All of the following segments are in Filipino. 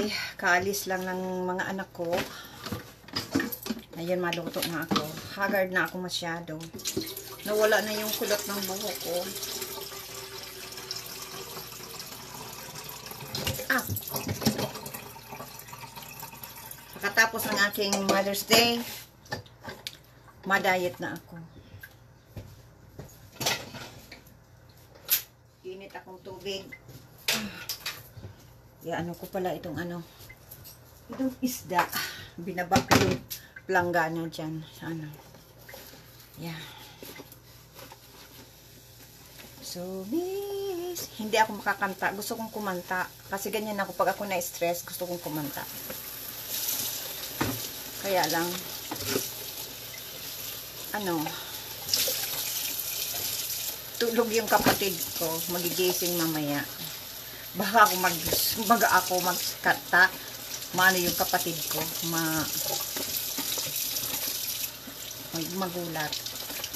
ay kaalis lang ng mga anak ko. Ayun, maluto na ako. Haggard na ako masyado. Nawala na yung kulot ng buhok ko. Pagkatapos ng aking Mother's Day, ma-diet na ako. Init akong tubig. Ano ko pala itong itong isda. Binabak yung planggana dyan. So, miss, hindi ako makakanta. Gusto kong kumanta. Kasi ganyan ako. Pag ako na-stress, gusto kong kumanta. Kaya lang, tulog yung kapatid ko. Magigising mamaya. Baka ako magkanta. Maano yung kapatid ko. Magulat.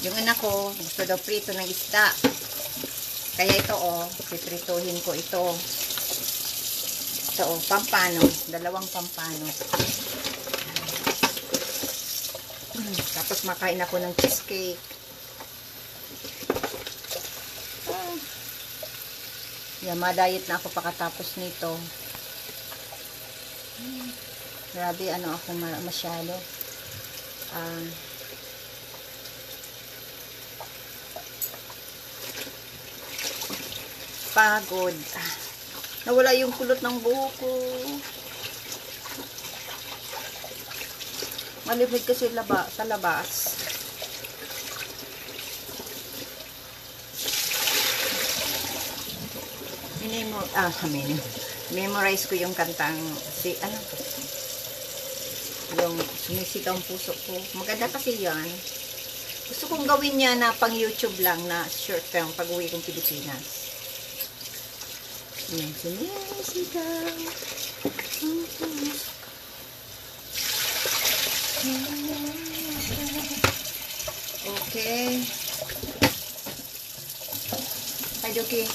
Yung anak ko, gusto daw prito ng isda. Kaya ito, piprituhin ko ito. Ito, pampano. Dalawang pampano. Tapos makain ako ng cheesecake. Ma-diet na ako pagkatapos nito. Grabe, ako masyado. Pagod. Nawala yung kulot ng buhok ko. Malimig kasi sa labas. Memorize ko yung kantang yung sumisigaw ang puso ko. Maganda kasi yan. Gusto kong gawin niya na pang YouTube lang na short film pag uwi kong Pilipinas. Yan, sumisigaw ang puso. Okay. Hi, Joki.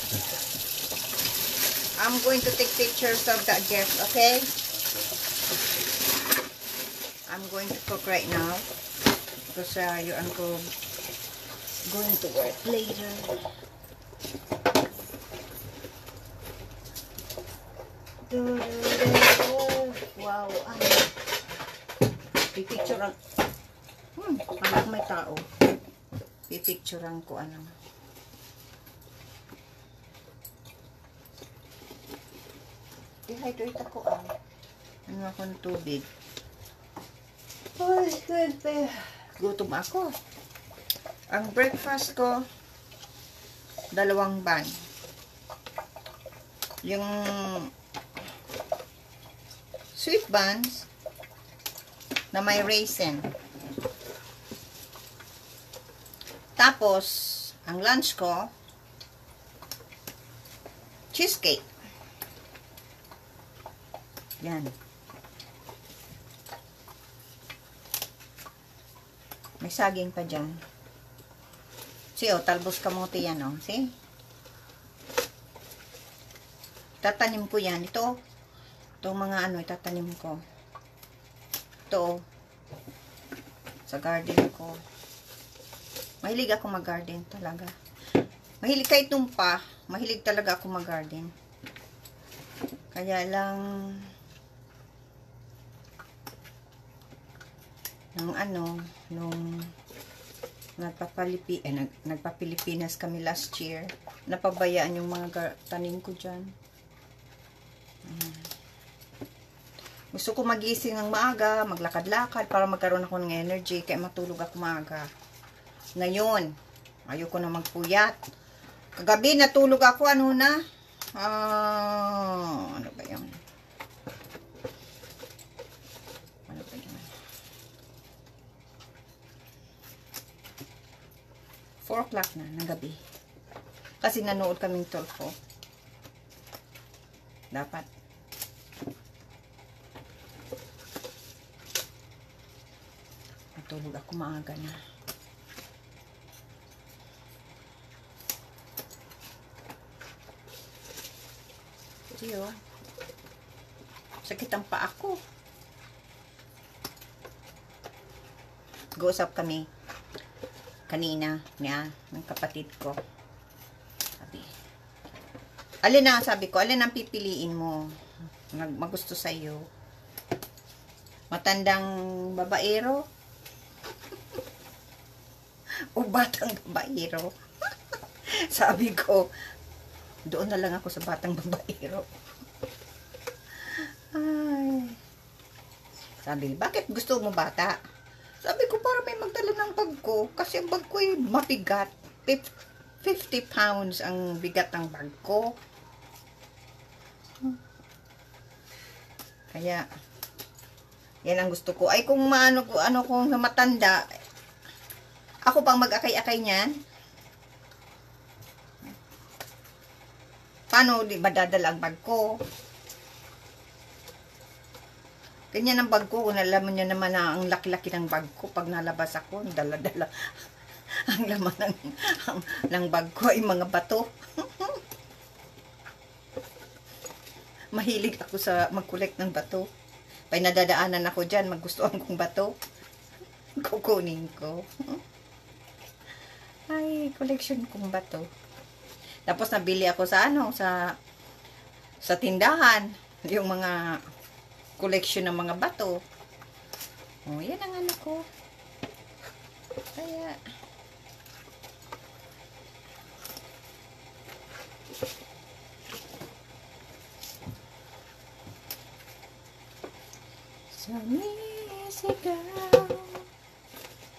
I'm going to take pictures of that gift, okay? I'm going to cook right now because your uncle is going to work later. Wow, pipicturean. Anak, may tao. Pipicturean ko I-hydrate ako akong tubig. Ay, good. Gutom ako. Ang breakfast ko, 2 ban. Yung sweet buns na may raisin. Tapos, ang lunch ko, cheesecake. Yan. May saging pa dyan. See, talbos kamote yan, See? Tatanim ko yan. Itong mga itatanim ko. Ito, sa garden ko. Mahilig ako mag-garden talaga. Mahilig kahit tumpa, mahilig talaga ako mag-garden. Kaya lang, nung nagpa-Pilipinas kami last year, napabayaan yung mga tanim ko dyan. Gusto ko magising ng maaga, maglakad-lakad para magkaroon ako ng energy, kaya matulog ako maaga. Ngayon, ayoko na magpuyat. Kagabi natulog ako, ano ba yun? 4 o'clock na ng gabi. Kasi nanood kaming Tulfo. Dapat. Natulog ako maaga na. Iyo. Sakit ang paa ko. Go-usap kami kanina niya ng kapatid ko. Sabi, alin ang pipiliin mo? Magusto sa'yo? Matandang babaero? O batang babaero? Sabi ko, doon na lang ako sa batang babaero. Ay. Sabi, bakit gusto mo bata? Sabi ko, para may magdala ng bag ko. Kasi ang bag ko ay mabigat. 50 pounds ang bigat ng bag ko. Kaya, yan ang gusto ko. Ay, kung kung matanda, ako pang mag-akay-akay niyan. Paano di ba dadala ang bag ko? Ganyan ang bag ko. Kung nalaman nyo naman na ang laki-laki ng bag ko, pag nalabas ako, dala-dala. Ang laman ng bag ko ay mga bato. Mahilig ako sa mag-collect ng bato. Pag nadadaanan ako dyan, magustuhan kong bato, kukunin ko. Ay, collection kong bato. Tapos nabili ako sa sa tindahan, yung mga collection ng mga bato. Oh, yan ang ano ko. Kaya sumisigaw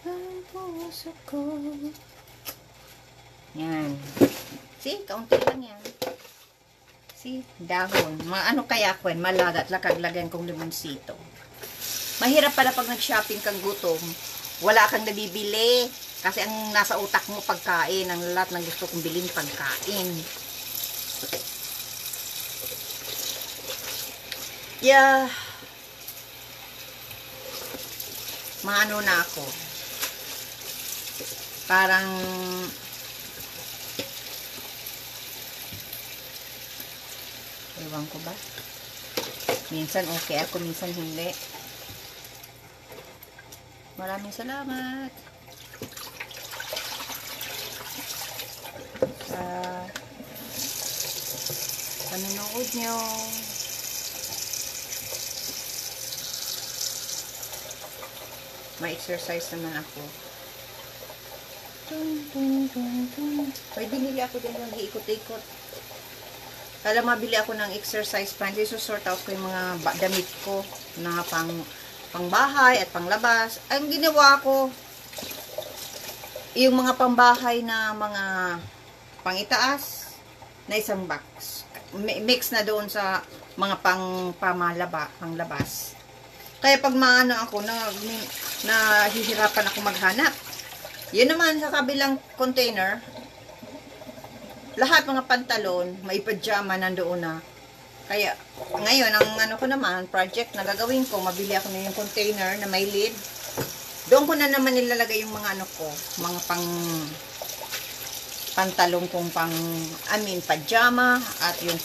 ang puso ko. Yan. See, kaunti lang yan. See, dahon. Ano kaya ko yan? Malagat, lagyan kong limonsito. Mahirap pala pag nag-shopping kang gutom. Wala kang nabibili. Kasi ang nasa utak mo pagkain. Ang lahat ng gusto kong bilhin pagkain. Yeah. Maano na ako. Parang ewan ko ba? Minsan okay ako, minsan hindi. Maraming salamat sa panonood nyo. May exercise naman ako. May binili ako din yung iikot-ikot. Kala mabili ako ng exercise plan. Isusort out ko yung mga damit ko na pangbahay at panglabas. Ang ginawa ko, yung mga pangbahay na mga pangitaas na isang box. Mix na doon sa mga panglabas. Kaya pag maano ako, nahihirapan ako maghanap. Yun naman sa kabilang container, lahat mga pantalon, may pajama nandoon na. Kaya, ngayon, ang ano ko naman, project na gagawin ko, mabili ako na yung container na may lid. Doon ko na naman nilalagay yung mga ano ko, mga pantalon kong pajama, at yung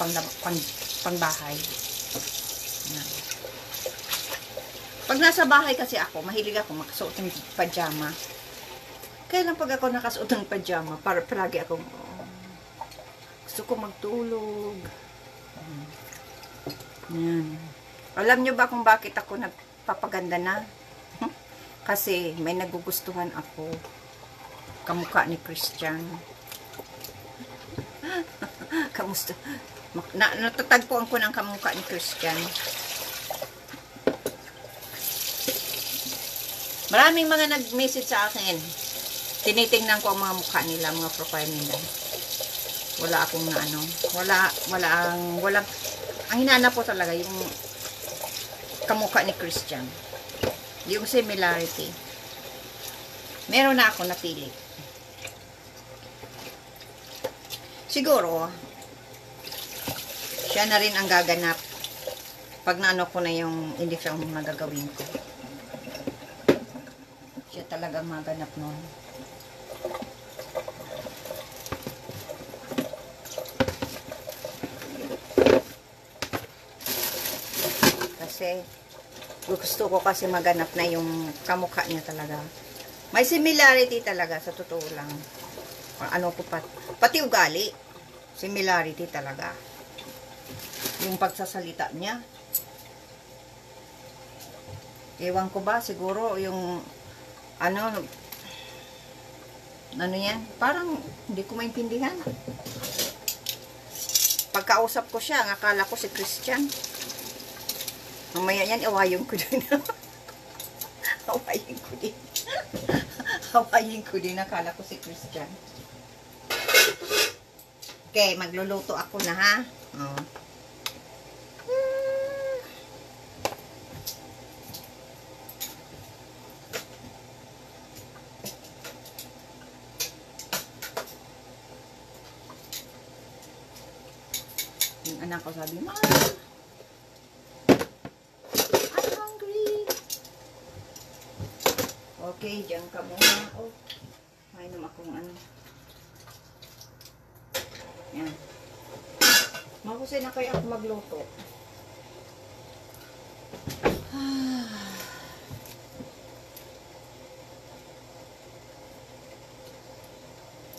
pangbahay. Yan. Pag nasa bahay kasi ako, mahilig ako makasuot ng pajama. Kaya lang pag ako nakasuot ng pajama, palagi akong, gusto ko magtulog. Yan. Alam nyo ba kung bakit ako nagpapaganda na? Kasi may nagugustuhan ako. Kamukha ni Christian. Kamusta? Natatagpuan ko ng kamukha ni Christian. Maraming mga nag-message sa akin. Tinitingnan ko ang mga mukha nila, mga profile nila. Wala akong walang, ang hinanap ko talaga yung kamukha ni Christian. Yung similarity. Meron na ako napili. Siguro, siya na rin ang gaganap pag naano ko na yung hindi film na gagawin ko. Siya talaga maganap nun. kasi gusto ko kasi maganap na yung kamukha niya talaga. May similarity talaga sa totoo lang. Ano ko pati ugali. Similarity talaga. Yung pagsasalita niya. Ewan ko ba, siguro yung ano yan, parang hindi ko maintindihan. Pagkausap ko siya, akala ko si Christian. Mamaya yan, awayin ko din. Awayin ko din. Awayin ko din, akala ko si Christian. Okay, magluluto ako na ha. Oh. Yung anak ko sabi, "Mom, I'm hungry." Okay, diyan ka muna. Oh, mainom akong ano. Yan. Mahusay na kayo ako magluto.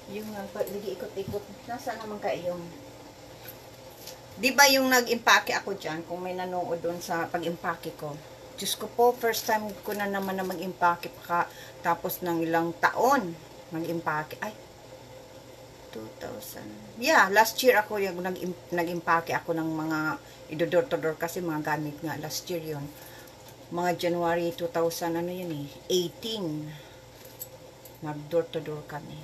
Yung lagi ikot-ikot. Nasaan naman kayo yung... Di ba yung nag-impake ako dyan, kung may nanood doon sa pag-impake ko? Diyos ko po, first time ko na naman na mag-impake tapos ng ilang taon mag-impake. Ay, 2000. Yeah, last year ako yung nag-impake ako ng mga idodor-to-door kasi mga gamit nga. Last year yun. Mga January 2000, ano yun eh, 18. Nag-door-to-door kami.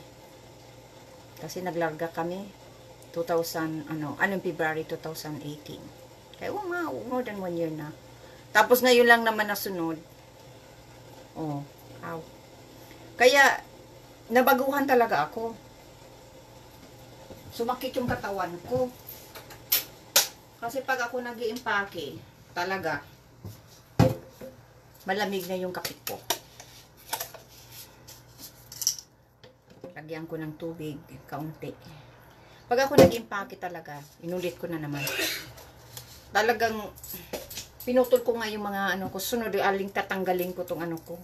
Kasi naglarga kami 2000, anong February 2018. Kaya more than 1 year na. Tapos ngayon lang naman nasunod. Oh, ow. Kaya, nabaguhan talaga ako. Sumakit yung katawan ko. Kasi pag ako nag-iimpake, talaga, malamig na yung kapit ko. Lagyan ko ng tubig, kaunti. Pag ako nag-impake talaga, inulit ko na naman. Talagang, pinutol ko nga yung mga ko, sunod, aling tatanggalin ko tong ko,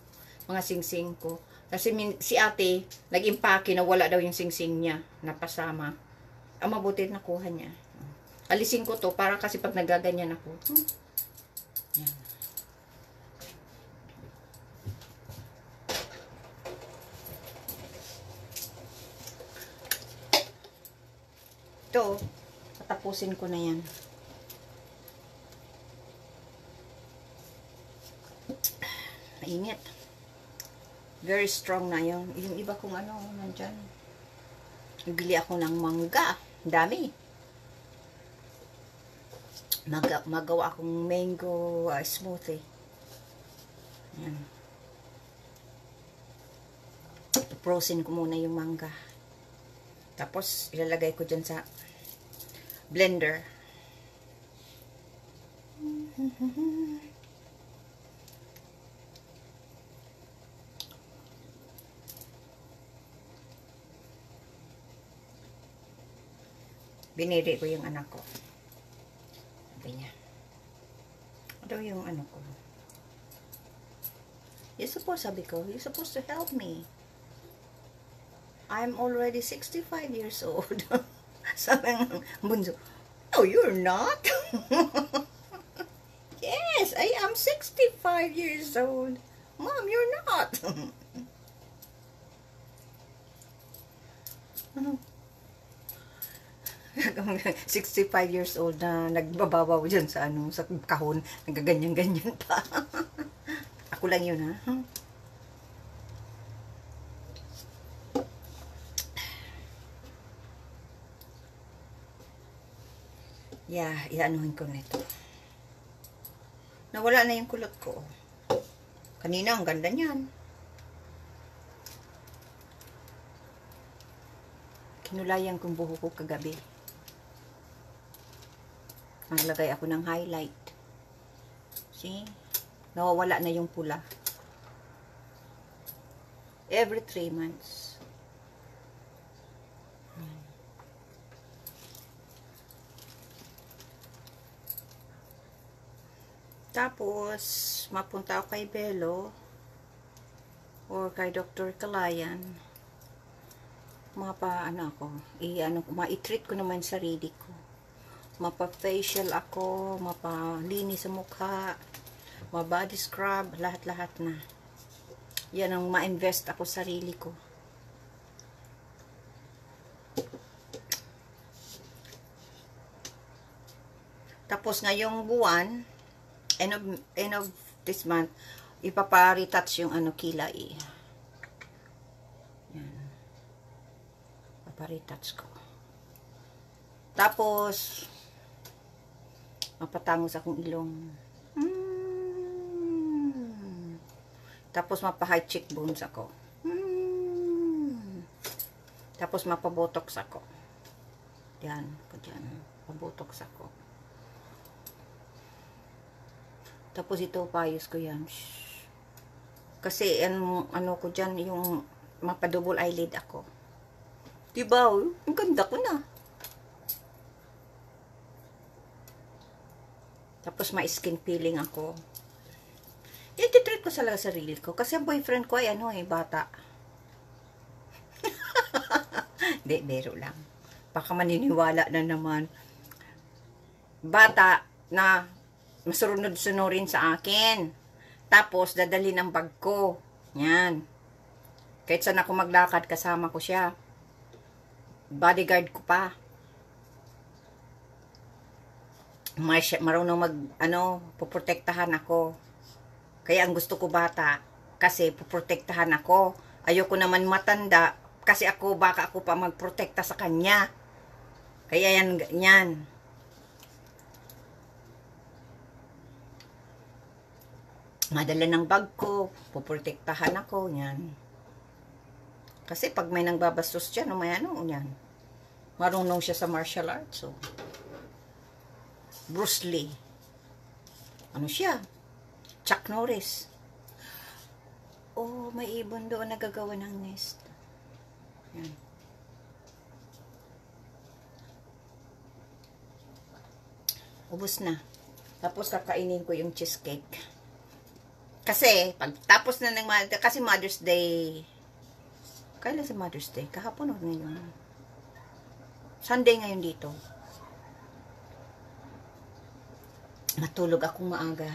mga singsing ko. Kasi si ate, nag-impake na wala daw yung singsing niya, napasama. Ang mabuti nakuha niya. Alisin ko to, para kasi pag nagaganyan ako. Yan. Ito, patapusin ko na yan. Mainit. Very strong na yun. Yung iba kong nandyan. Bili ako ng mangga. Dami. Magawa akong mango smoothie. Yan. Frozen ko muna yung mangga. Tapos, ilalagay ko dyan sa blender. Binili ko yung anak ko. Sabi niya. Ano yung ko? Sabi ko, you're supposed to help me. I'm already 65 years old. Sabi ng bunso, no, you're not. Yes, I am 65 years old. Mom, you're not. 65 years old na nagbababaw dyan sa sa kahon, nagaganyan-ganyan pa. Ako lang yun, ha? Yeah, iaanuhin ko nito. Nawala na yung kulot ko. Kanina, ang ganda niyan. Kinulayan kong buho ko kagabi. Naglagay ako ng highlight. See? Nawawala na yung pula. Every 3 months. Tapos, mapunta ako kay Belo or kay Dr. Kalayan. Ano ako, ma-treat ko naman sarili ko. Mapa-facial ako, mapa-linis sa mukha, ma-body scrub, lahat-lahat na. Yan ang ma-invest ako sa sarili ko. Tapos ngayong buwan, end of this month, ipapa-retouch yung kilay. Yan. Ipapa-retouch ko. Tapos, mapatangos akong ilong. Tapos, mapa-high cheekbones ako. Tapos, mapabotox ako. Yan. Pabotox ako. Tapos, ito, payos ko yan. Kasi, ano ko dyan, yung mapadouble eyelid ako. Diba? Ang ganda ko na. Tapos, ma-skin peeling ako. I-treat ko sa sarili ko. Kasi ang boyfriend ko ay bata. Hindi, biro lang. Baka maniniwala na naman. Bata na masunod-sunurin sa akin. Tapos, dadali ng bag ko. Yan. Kahit saan ako maglakad, kasama ko siya. Bodyguard ko pa. Marunong puprotektahan ako. Kaya ang gusto ko bata, kasi puprotektahan ako. Ayoko naman matanda, kasi baka ako pa magprotekta sa kanya. Kaya yan. Madala ng bag ko, puprotektahan ako, yan. Kasi pag may nangbabastos dyan, yan. Marunong siya sa martial arts, so. Bruce Lee. Ano siya? Chuck Norris. Oh, may ibon doon nagagawa ng nest. Yan. Ubus na. Tapos kakainin ko yung cheesecake. Kasi, pagtapos na kasi Mother's Day. Kailan si Mother's Day? Kahapon o ngayon? Sunday ngayon dito. Matulog akong maaga.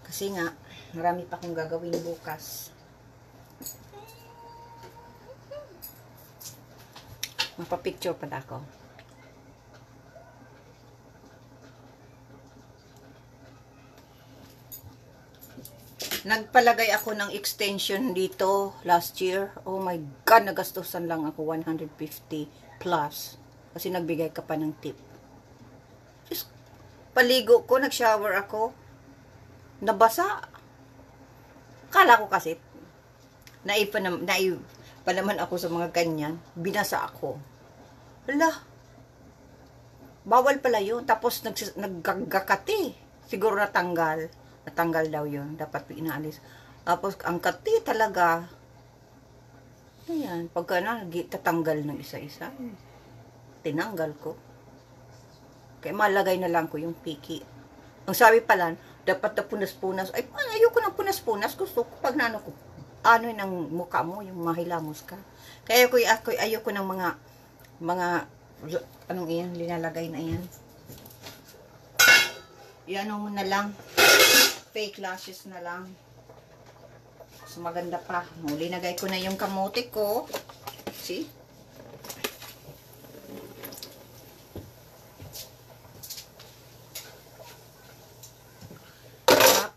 Kasi nga, marami pa akong gagawin bukas. Mapapicture pala ako. Nagpalagay ako ng extension dito last year. Oh my God, nagastusan lang ako 150 plus. Kasi nagbigay ka pa ng tip. Paligo ko, nag-shower ako, nabasa. Kala ko kasi, naipa naman ako sa mga ganyan, binasa ako. Hala, bawal pala yun. Tapos naggagakati. Siguro natanggal daw yun. Dapat inaalis. Tapos ang kati talaga, ayan, pagka tatanggal ng isa-isa, tinanggal ko. Kaya malagay na lang ko yung piki. Ang sabi pala, dapat na punas-punas. Ay, ayoko ng punas-punas. Gusto ko pag ko, ng mukha mo, yung mahilamos ka. Kaya ayoko ng mga, anong iyan, linalagay na iyan. Iyan mo na lang. Fake lashes na lang. So, maganda pa. Linagay ko na yung kamote ko. See?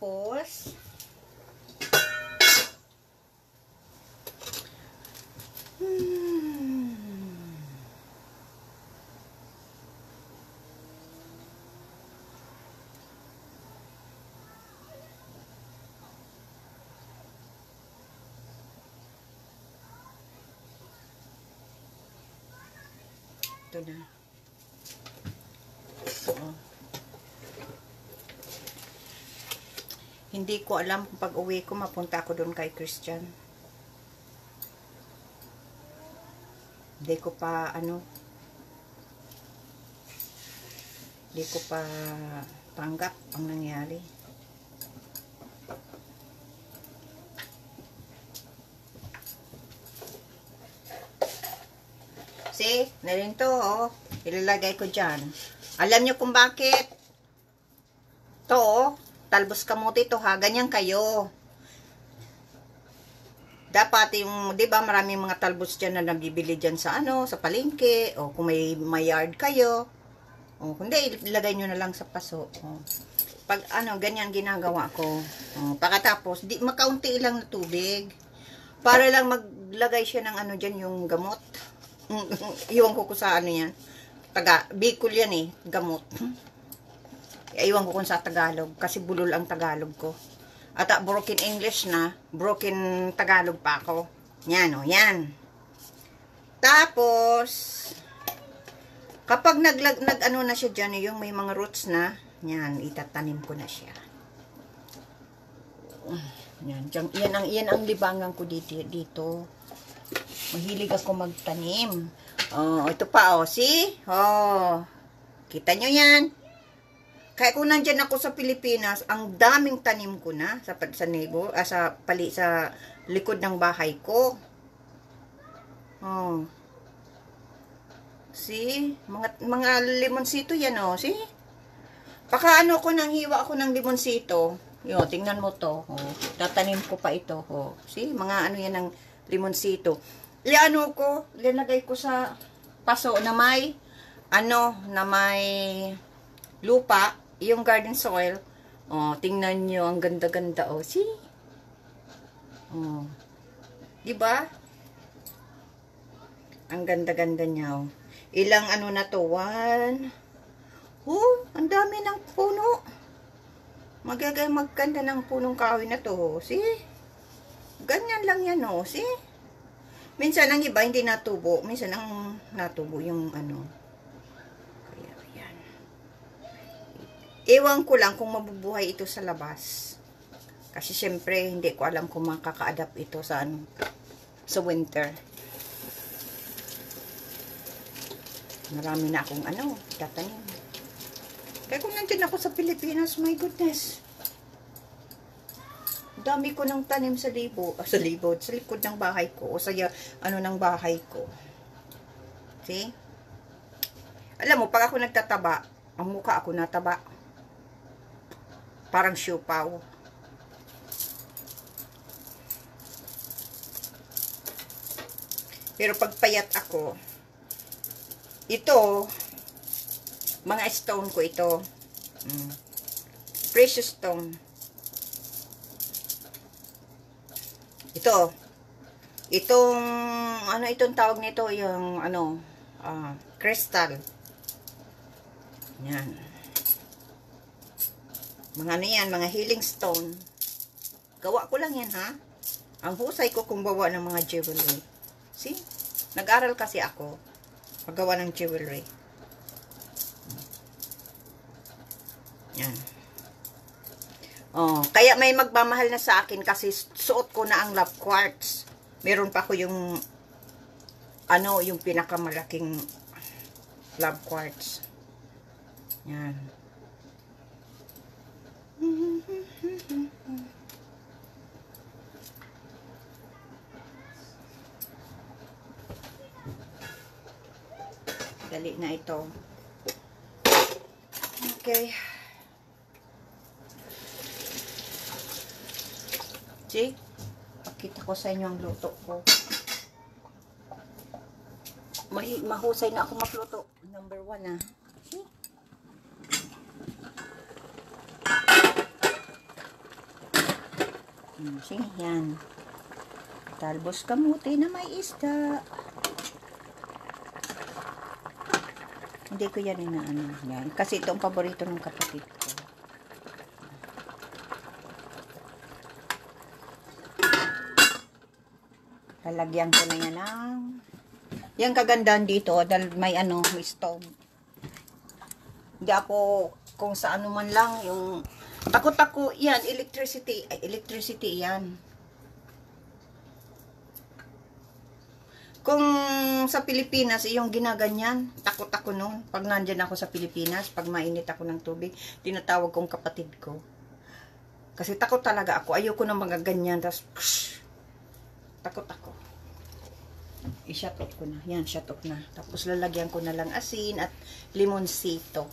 Tapos, ito na. Hindi ko alam kung pag uwi ko mapunta ako doon kay Christian. Hindi ko pa tanggap ang nangyari. See? Na rin to, oh. Ilalagay ko dyan. Alam nyo kung bakit? To, oh. Talbos kamote to, ha. Ganyan kayo. Dapat yung, di ba, maraming mga talbos dyan na nabibili dyan sa, ano, sa palengke. O, kung may yard kayo. O, kung di, ilagay nyo na lang sa paso. O. Pag, ano, ganyan ginagawa ko. O, pagkatapos, di, makaunti lang na tubig. Para lang maglagay siya ng, ano, dyan, yung gamot. Iwan ko sa, ano yan. Bicol yan eh, gamot. Iwan ko kung sa Tagalog. Kasi bulol ang Tagalog ko. At broken English na, broken Tagalog pa ako. Yan, o, yan. Tapos, kapag ano na siya dyan, yung may mga roots na, yan, itatanim ko na siya. Yan, yan ang libangan ko dito. Mahilig ako magtanim. Oh, ito pa, oh, see? Oh, kita nyo yan? Kaya kung nandyan ako sa Pilipinas, ang daming tanim ko na sa sa likod ng bahay ko. Oh. See? Mga limonsito yan, oh. See? Pakaano ko nang hiwa ako ng limonsito. Yo, tingnan mo to. Oh. Tatanim ko pa ito. Oh. See? Mga ano yan ng limonsito. Iano ko, linagay ko sa paso na may lupa, yung garden soil. Oh, tingnan nyo, ang ganda-ganda, oh. See? Oh. Diba? Ang ganda-ganda niya, oh. Ilang ano na to? 1. Oh, ang dami ng puno. Maganda ng punong kahoy na to, oh. See? Ganyan lang yan, oh. See? Minsan ang iba hindi natubo. Minsan ang natubo yung ano. Kaya yan. Ewan ko lang kung mabubuhay ito sa labas. Kasi syempre hindi ko alam kung makaka-adapt ito sa ano, sa winter. Marami na akong ano, tatanim. Kaya kung nandiyan ako sa Pilipinas, my goodness. Dami ko ng tanim sa likod ng bahay ko, o sa ano ng bahay ko. See? Alam mo, pag ako nagtataba, ang mukha ako nataba. Parang siopaw. Pero pag payat ako, ito, mga stone ko ito. Precious stone. Itong ano itong tawag nito, yung ano, crystal. Yan. Mga ano yan, mga healing stone. Gawa ko lang yan, ha? Ang husay ko kung gawa ng mga jewelry. See? Nag-aral kasi ako paggawa ng jewelry. Yan. Oh, kaya may magmamahal na sa akin kasi suot ko na ang love quartz. Meron pa ako yung ano, yung pinakamalaking love quartz. Yan. Dali na ito. Okay. See? Pakita ko sa inyo ang luto ko. Mahusay na ako magluto. Number 1, ah. See? See? Yan. Talbos kamote na may isda. Hindi ko yan inaano. Yan. Kasi ito ang paborito ng kapatid ko. Lalagyan ko na yan ng... Yan kagandahan dito dahil may ano, may stove. Hindi ako kung sa ano man lang yung... Takot ako, yan, electricity. Ay, electricity yan. Kung sa Pilipinas, yung ginaganyan, takot ako nun. Pag nandyan ako sa Pilipinas, pag mainit ako ng tubig, tinatawag kong kapatid ko. Kasi takot talaga ako. Ayoko ng mga ganyan. Tapos, takot ako. I-shut off ko na. Yan, shut off na. Tapos lalagyan ko na lang asin at limonsito.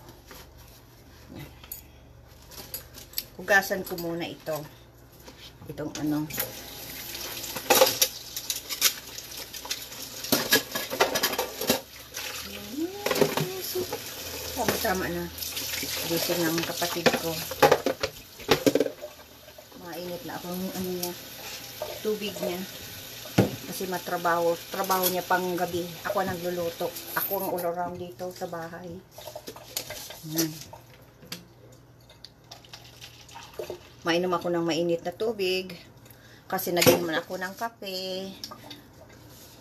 Yan. Hugasan ko muna ito. Itong ano. Tama na. Gising ng kapatid ko. Mainit na ako ng ano niya. Tubig niya. Kasi matrabaho. Trabaho niya pang gabi. Ako ang nagluluto. Ako ang all around dito sa bahay. Mainom ako ng mainit na tubig. Kasi nag-inom ako ng kape.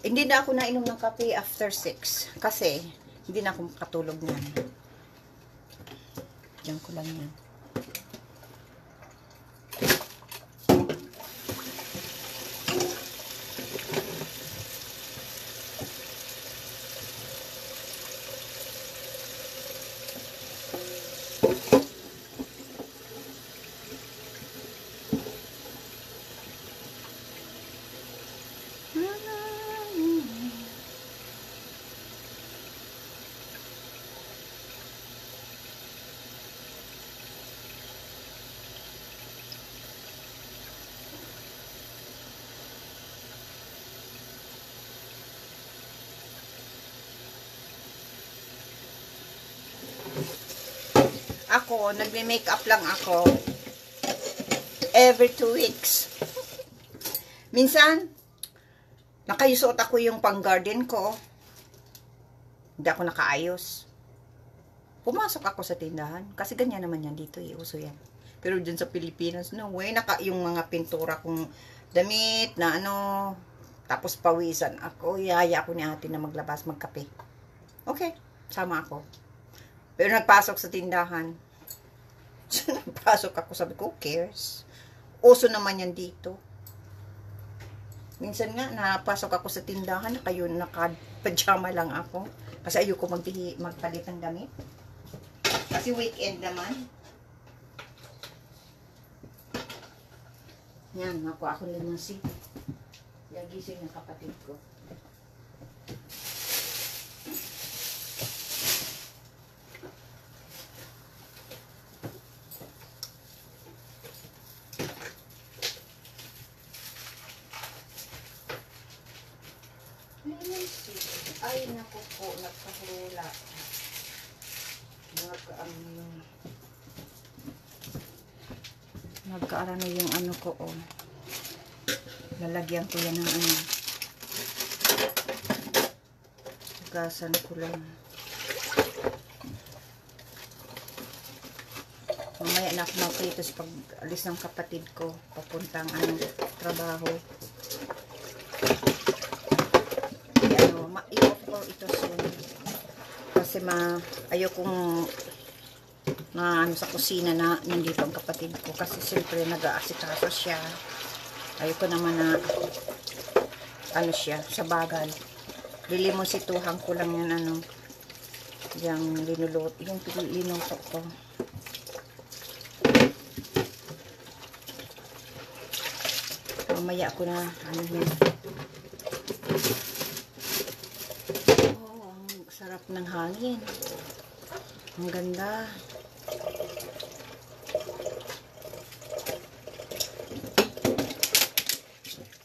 Hindi na ako nainom ng kape after 6. Kasi hindi na ako makatulog niyan. Diyan ko lang yan. Ako, nagme-makeup lang ako every 2 weeks. Minsan, nakayusot ako yung pang-garden ko. Hindi ako nakaayos. Pumasok ako sa tindahan. Kasi ganyan naman yan dito, uso yan. Pero dun sa Pilipinas, no way, yung mga pintura kong damit na ano, tapos pawisan ako. Iyaya ako ni ate na maglabas, magkape. Okay, sama ako. Pero nagpasok sa tindahan. So, nagpasok ako, sabi ko, who cares? Uso naman yan dito. Minsan nga, napasok ako sa tindahan, naka-pajama lang ako. Kasi ayoko magpalit ng damit. Kasi weekend naman. Yan, nakuha ako limansi. Yan, gising ng kapatid ko. Ay, naku po, nagpahula. Nagkaarano yung ano ko, oh. Lalagyan ko yan ng ano. Hugasan ko lang. Mamaya na ako magpritos pag alis ng kapatid ko. Papuntang ano, trabaho. I-off ko ito soon. Kasi ayokong ano sa kusina na nandito ang kapatid ko. Kasi siyempre nag-aasikaso siya. Ayoko naman na ano siya, sa bagal. Lilimonsituhan ko lang yan ano. Yung linuto ko. Mamaya ko na ano yun. Sarap ng hangin. Ang ganda.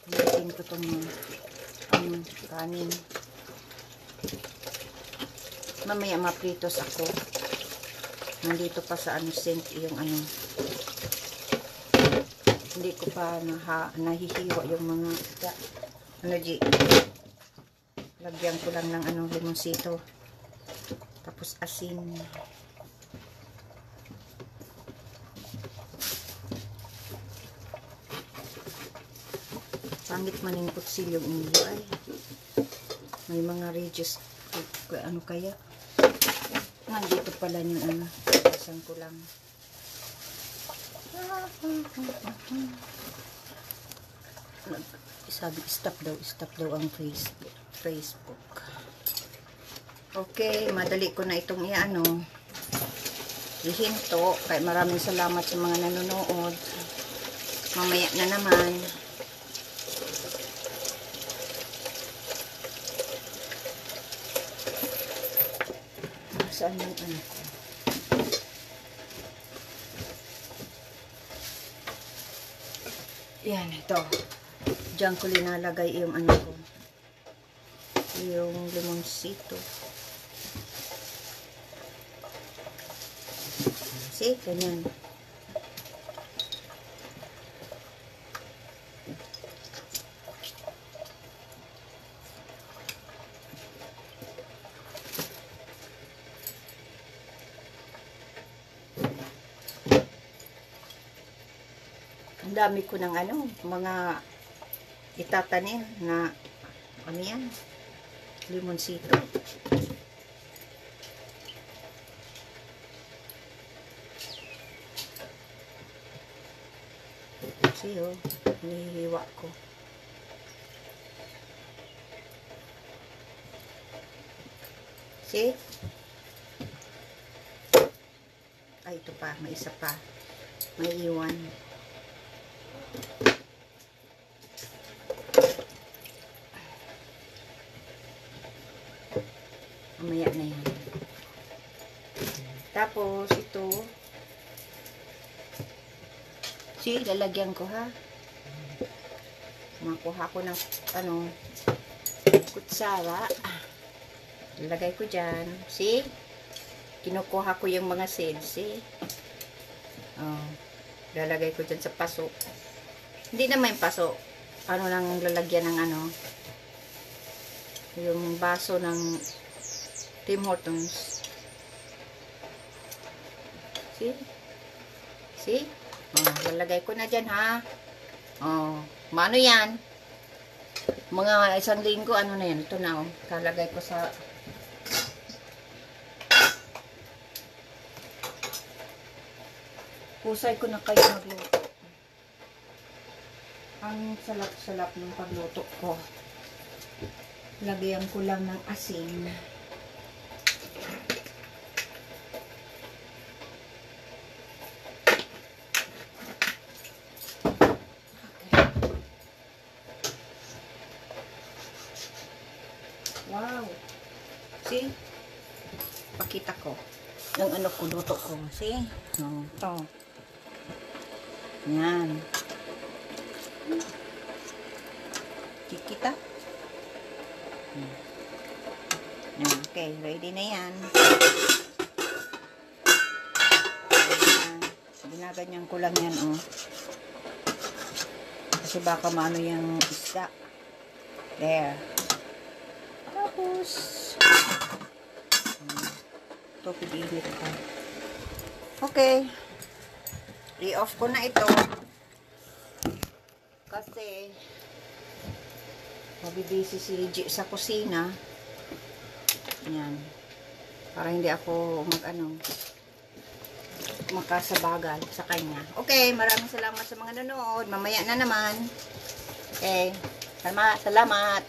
Hinitin ko itong kanin. Mamaya mapritos ako. Nandito pa sa sink yung ano. Hindi ko pa nahihiwa yung mga lagyan ko lang ng limonsito. Tapos asin. Pangit man yung kutsilyong inyo ay. May mga ridges. Ano kaya? Nandito pala yung ano. Pasan ko lang. Sabi, stop daw ang Facebook. Okay, madali ko na itong ihinto. Kaya maraming salamat sa mga nanonood. Mamaya na naman. Saan yung ano ko? Yan, ito. Diyan ko linalagay yung ano ko. Yung limonsito. See? Ganyan. Ang dami ko ng ano, mga itatanim na ano yan, limonsito. See, oh, hinihiwa ko. See? Ay, ito pa, may isa pa. May iwan. Mamaya na yan. Tapos, ito. See, lalagyan ko ha. Makuha ko ng, ano, kutsara. Lalagay ko dyan. See? Kinukuha ko yung mga seeds. See? Oh. Lalagay ko dyan sa paso. Hindi naman yung paso. Ano lang lalagyan ng ano. Yung baso ng Tim Hortons. See? See? Oh, lalagay ko na dyan ha. Oh, maano yan? Mga isang linggo, ano na yan? Ito na oh. Kalagay ko sa pusay ko na kayo magluto. Ang salap-salap ng pagluto ko. Lagyan ko lang ng asin. Wow. See? Pakita ko. Yung ano ko, luto ko. See? Oh, ito. Yan. Kikita? Yan. Okay, ready na yan. Ginaganyan ko lang yan, oh. Kasi baka maano yung isda. There. Tapos, ito, pag-init ko. Okay. I-off ko na ito. Kasi, mabibisi si G sa kusina. Yan. Para hindi ako makasabagal sa kanya. Okay, maraming salamat sa mga nanood. Mamaya na naman. Okay. Salamat.